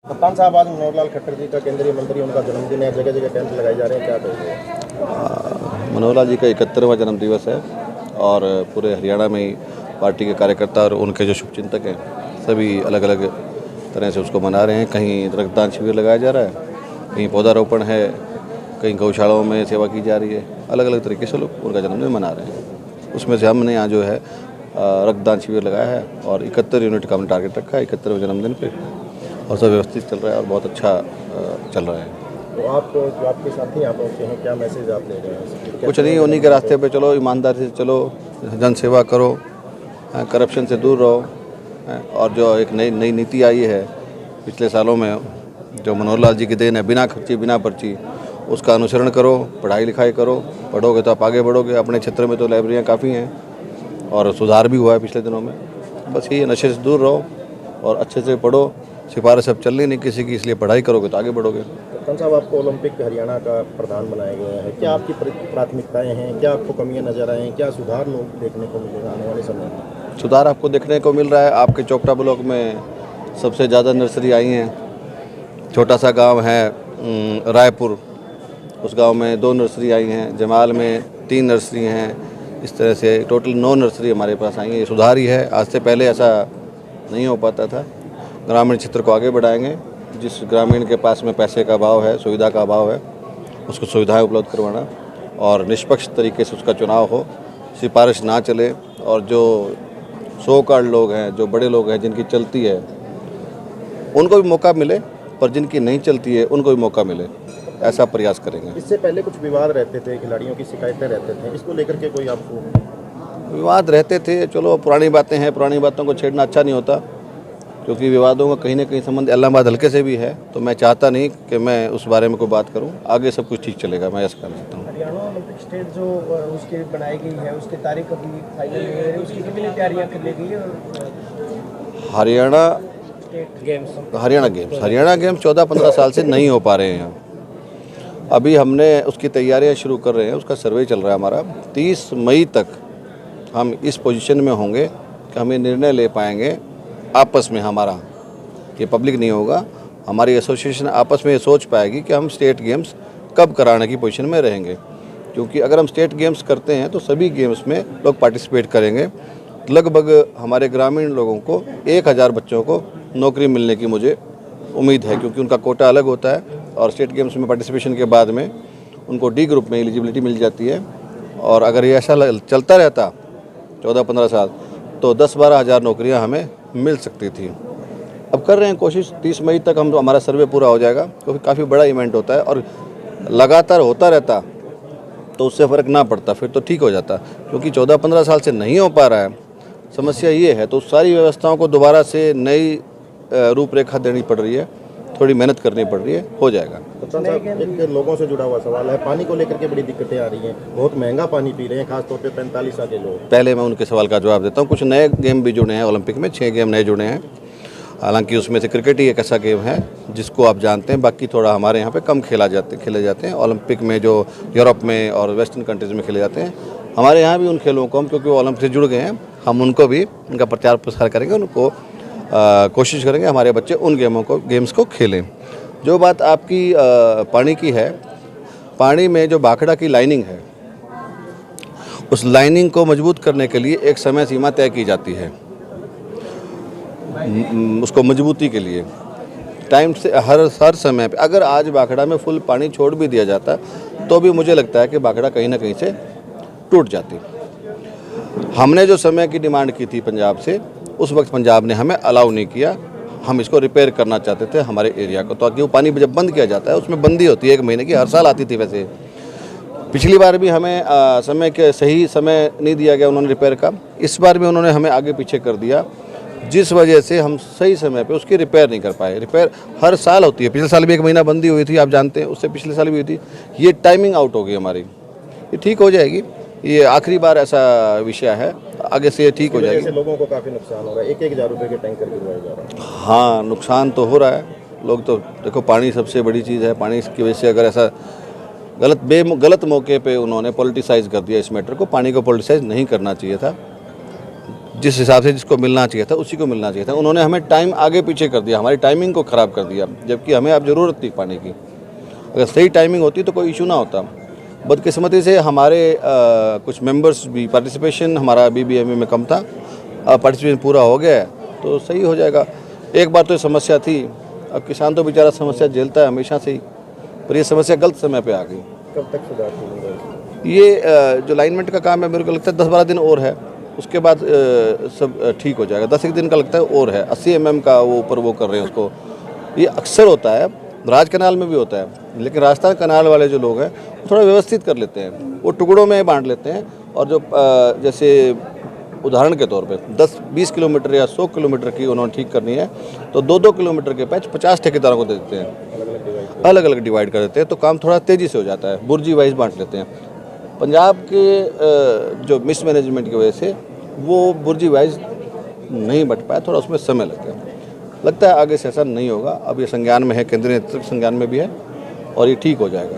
कप्तान साहब, आज मनोहर लाल खट्टर जी का केंद्रीय मंत्री उनका जन्मदिन है, जगह जगह कैंप लगाए जा रहे हैं, क्या कहेंगे? मनोहर लाल जी का 71वां जन्मदिवस है और पूरे हरियाणा में ही पार्टी के कार्यकर्ता और उनके जो शुभचिंतक हैं सभी अलग अलग तरह से उसको मना रहे हैं। कहीं रक्तदान शिविर लगाया जा रहा है, कहीं पौधारोपण है, कहीं गौशालाओं में सेवा की जा रही है। अलग अलग तरीके से लोग उनका जन्मदिन मना रहे हैं। उसमें से हमने यहाँ जो है रक्तदान शिविर लगाया है और 71 यूनिट का हमने टारगेट रखा है 71वें जन्मदिन पे, और सब व्यवस्थित चल रहा है और बहुत अच्छा चल रहा है। तो आप जो आपके साथी यहाँ पहुँचे हैं, क्या मैसेज आप दे रहे हैं? कुछ नहीं, उन्हीं के रास्ते पे चलो, ईमानदारी से चलो, जन सेवा करो, करप्शन से दूर रहो, और जो एक नई नीति आई है पिछले सालों में, जो मनोहर लाल जी की देन है, बिना खर्ची बिना पर्ची, उसका अनुसरण करो, पढ़ाई लिखाई करो, पढ़ोगे तो आप आगे बढ़ोगे। अपने क्षेत्र में तो लाइब्रेरियाँ काफ़ी हैं और सुधार भी हुआ है पिछले दिनों में। बस ये नशे से दूर रहो और अच्छे से पढ़ो। सिफारिश अब चल रही नहीं किसी की, इसलिए पढ़ाई करोगे तो आगे बढ़ोगे। कप्तान साहब, आपको ओलंपिक हरियाणा का प्रधान बनाया गया है, क्या आपकी प्राथमिकताएं हैं? क्या आपको कमियां नजर आए हैं? क्या सुधार लोग देखने को मिलेगा आने वाले समय में? सुधार आपको देखने को मिल रहा है। आपके चोपटा ब्लॉक में सबसे ज़्यादा नर्सरी आई हैं। छोटा सा गांव है रायपुर, उस गांव में 2 नर्सरी आई हैं। जमाल में 3 नर्सरी हैं। इस तरह से टोटल 9 नर्सरी हमारे पास आई हैं। ये सुधार ही है, आज से पहले ऐसा नहीं हो पाता था। ग्रामीण क्षेत्र को आगे बढ़ाएंगे। जिस ग्रामीण के पास में पैसे का अभाव है, सुविधा का अभाव है, उसको सुविधाएं उपलब्ध करवाना और निष्पक्ष तरीके से उसका चुनाव हो, सिफारिश ना चले, और जो 100 कार्ड लोग हैं, जो बड़े लोग हैं जिनकी चलती है, उनको भी मौका मिले, पर जिनकी नहीं चलती है उनको भी मौका मिले, ऐसा प्रयास करेंगे। इससे पहले कुछ विवाद रहते थे, खिलाड़ियों की शिकायतें रहते थे, इसको लेकर के कोई आपको? विवाद रहते थे, चलो पुरानी बातें हैं, पुरानी बातों को छेड़ना अच्छा नहीं होता, क्योंकि विवादों का कहीं ना कहीं संबंध इलाहाबाद हल्के से भी है। तो मैं चाहता नहीं कि मैं उस बारे में कोई बात करूं। आगे सब कुछ ठीक चलेगा, मैं ऐसा कहना चाहता हूं। हरियाणा ओलंपिक स्टेट जो उसकी बनाई गई है, उसकी तारीख अभी फाइनल नहीं है, उसकी कितनी तैयारियां कर ली गई है? हरियाणा गेम्स हरियाणा गेम्स 14-15 साल से नहीं हो पा रहे हैं यहाँ। अभी हमने उसकी तैयारियां शुरू कर रहे हैं, उसका सर्वे चल रहा है हमारा। 30 मई तक हम इस पोजीशन में होंगे कि हम ये निर्णय ले पाएंगे आपस में। हमारा ये पब्लिक नहीं होगा, हमारी एसोसिएशन आपस में ये सोच पाएगी कि हम स्टेट गेम्स कब कराने की पोजीशन में रहेंगे। क्योंकि अगर हम स्टेट गेम्स करते हैं तो सभी गेम्स में लोग पार्टिसिपेट करेंगे। लगभग हमारे ग्रामीण लोगों को 1000 बच्चों को नौकरी मिलने की मुझे उम्मीद है, क्योंकि उनका कोटा अलग होता है और स्टेट गेम्स में पार्टिसिपेशन के बाद में उनको डी ग्रुप में एलिजिबिलिटी मिल जाती है। और अगर ये ऐसा चलता रहता 14-15 साल तो 10-12 हज़ार नौकरियां हमें मिल सकती थी। अब कर रहे हैं कोशिश, 30 मई तक हम हमारा सर्वे पूरा हो जाएगा, क्योंकि काफ़ी बड़ा इवेंट होता है और लगातार होता रहता तो उससे फ़र्क ना पड़ता, फिर तो ठीक हो जाता। क्योंकि 14-15 साल से नहीं हो पा रहा है, समस्या ये है, तो सारी व्यवस्थाओं को दोबारा से नई रूपरेखा देनी पड़ रही है, थोड़ी मेहनत करनी पड़ रही है, हो जाएगा। कप्तान साहब, एक लोगों से जुड़ा हुआ सवाल है, पानी को लेकर के बड़ी दिक्कतें आ रही हैं, बहुत महंगा पानी पी रहे हैं, खासतौर पे 45 साल के लोग। पहले मैं उनके सवाल का जवाब देता हूँ। कुछ नए गेम भी जुड़े हैं ओलंपिक में, 6 गेम नए जुड़े हैं। हालांकि उसमें से क्रिकेट ही एक ऐसा गेम है जिसको आप जानते हैं, बाकी थोड़ा हमारे यहाँ पे कम खेले जाते हैं। ओलंपिक में जो यूरोप में और वेस्टर्न कंट्रीज़ में खेले जाते हैं, हमारे यहाँ भी उन खेलों को हम, क्योंकि वो ओलंपिक से जुड़ गए हैं, हम उनको भी उनका प्रचार प्रसार करेंगे, उनको कोशिश करेंगे हमारे बच्चे उन गेम्स को खेलें। जो बात आपकी पानी की है, पानी में जो भाखड़ा की लाइनिंग है, उस लाइनिंग को मजबूत करने के लिए एक समय सीमा तय की जाती है। उसको मजबूती के लिए टाइम से हर समय पे, अगर आज भाखड़ा में फुल पानी छोड़ भी दिया जाता तो भी मुझे लगता है कि भाखड़ा कहीं ना कहीं से टूट जाती। हमने जो समय की डिमांड की थी पंजाब से, उस वक्त पंजाब ने हमें अलाउ नहीं किया। हम इसको रिपेयर करना चाहते थे हमारे एरिया को, ताकि वो पानी जब बंद किया जाता है उसमें बंदी होती है 1 महीने की, हर साल आती थी। वैसे पिछली बार भी हमें समय के सही समय नहीं दिया गया उन्होंने रिपेयर का, इस बार भी उन्होंने हमें आगे पीछे कर दिया, जिस वजह से हम सही समय पे उसकी रिपेयर नहीं कर पाए। रिपेयर हर साल होती है, पिछले साल भी 1 महीना बंदी हुई थी, आप जानते हैं, उससे पिछले साल भी हुई थी। ये टाइमिंग आउट हो गई हमारी, ये ठीक हो जाएगी, ये आखिरी बार ऐसा विषय है, आगे से ये ठीक हो जाएगी। लोगों को काफ़ी नुकसान हो रहा है, 1-1 हज़ार रुपये के टैंकर गिरवाए जा रहे हैं। हाँ, नुकसान तो हो रहा है। लोग तो देखो, पानी सबसे बड़ी चीज़ है, पानी की वजह से अगर ऐसा गलत मौके पे उन्होंने पॉलिटिसाइज कर दिया इस मैटर को, पानी को पॉलिटिसाइज नहीं करना चाहिए था। जिस हिसाब से जिसको मिलना चाहिए था उसी को मिलना चाहिए था। उन्होंने हमें टाइम आगे पीछे कर दिया, हमारी टाइमिंग को ख़राब कर दिया, जबकि हमें अब ज़रूरत थी पानी की। अगर सही टाइमिंग होती तो कोई इशू ना होता। बदकिस्मती से हमारे कुछ मेंबर्स भी पार्टिसिपेशन हमारा BBMA में कम था, अब पार्टिसिपेशन पूरा हो गया है तो सही हो जाएगा। एक बार तो ये समस्या थी, अब किसान तो बेचारा समस्या झेलता है हमेशा से ही, पर ये समस्या गलत समय पे आ गई। कब तक सुधार होगा? ये जो लाइनमेंट का काम है मेरे को लगता है 10-12 दिन और है, उसके बाद सब ठीक हो जाएगा। 10 एक दिन का लगता है और है। 80 mm का वो ऊपर वो कर रहे हैं उसको। ये अक्सर होता है, राज कनाल में भी होता है, लेकिन राजस्थान कनाल वाले जो लोग हैं थोड़ा व्यवस्थित कर लेते हैं, वो टुकड़ों में बांट लेते हैं। और जो जैसे उदाहरण के तौर पे 10-20 किलोमीटर या 100 किलोमीटर की उन्होंने ठीक करनी है तो 2-2 किलोमीटर के पैच 50 ठेकेदारों को दे देते हैं, अलग अलग डिवाइड कर देते हैं, तो काम थोड़ा तेज़ी से हो जाता है। बुर्जी वाइज बांट लेते हैं। पंजाब के जो मिसमैनेजमेंट की वजह से वो बुर्जी वाइज नहीं बट पाया, थोड़ा उसमें समय लगता है आगे से ऐसा नहीं होगा। अब ये संज्ञान में है, केंद्रीय नेतृत्व संज्ञान में भी है और ये ठीक हो जाएगा।